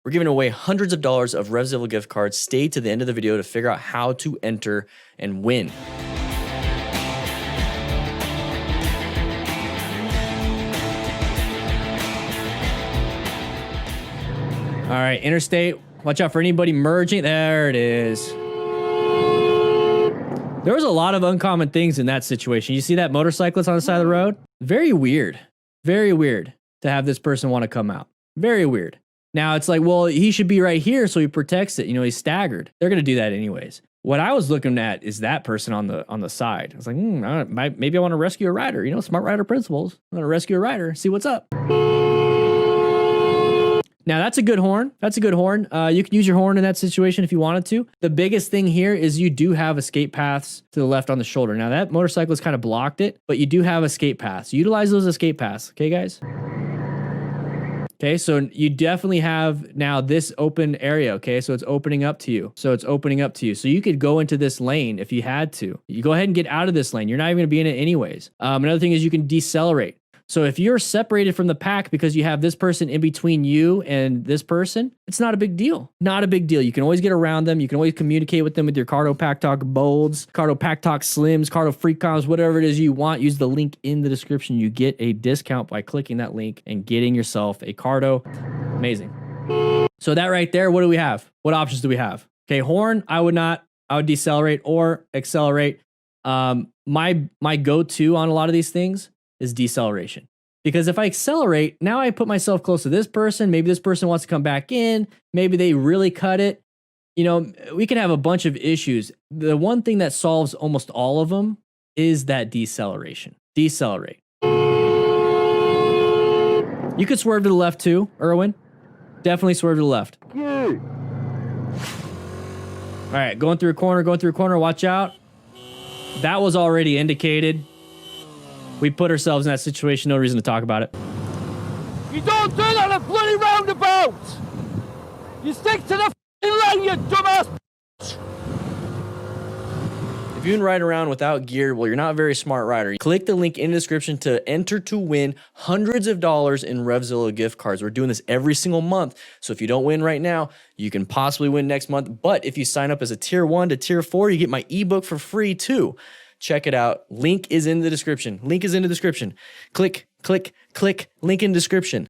We're giving away hundreds of dollars of RevZilla gift cards. Stay to the end of the video to figure out how to enter and win. All right, interstate. Watch out for anybody merging. There it is. There was a lot of uncommon things in that situation. You see that motorcyclist on the side of the road? Very weird to have this person want to come out. Very weird. Now it's like, well, he should be right here so he protects it. You know, he's staggered. They're going to do that anyways. What I was looking at is that person on the side. I was like, maybe I want to rescue a rider. You know, smart rider principles. I'm going to rescue a rider, see what's up. Now that's a good horn. That's a good horn. You can use your horn in that situation if you wanted to. The biggest thing here is you do have escape paths to the left on the shoulder. Now that motorcyclist kind of blocked it, but you do have escape paths. Utilize those escape paths. Okay, guys? Okay, so you definitely have now this open area, okay? So it's opening up to you. So you could go into this lane if you had to. You go ahead and get out of this lane. You're not even gonna be in it anyways. Another thing is you can decelerate. So if you're separated from the pack because you have this person in between you and this person, it's not a big deal. Not a big deal. You can always get around them. You can always communicate with them with your Cardo Pack Talk Bolds, Cardo Pack Talk Slims, Cardo Free Coms, whatever it is you want. Use the link in the description. You get a discount by clicking that link and getting yourself a Cardo. Amazing. So that right there, what do we have? What options do we have? Okay, horn, I would decelerate or accelerate. My go-to on a lot of these things is deceleration. Because if I accelerate, now I put myself close to this person. Maybe this person wants to come back in. Maybe they really cut it. You know, we can have a bunch of issues. The one thing that solves almost all of them is that deceleration. Decelerate. You could swerve to the left too, Erwin. Definitely swerve to the left. Yeah. All right, going through a corner, watch out. That was already indicated. We put ourselves in that situation, no reason to talk about it. You don't do that on a bloody roundabout! You stick to the lane, you dumbass bitch! If you've been riding around without gear, well, you're not a very smart rider. Click the link in the description to enter to win hundreds of dollars in RevZilla gift cards. We're doing this every single month. So if you don't win right now, you can possibly win next month. But if you sign up as a tier 1 to tier 4, you get my ebook for free too. Check it out. Link is in the description. Click, link in description.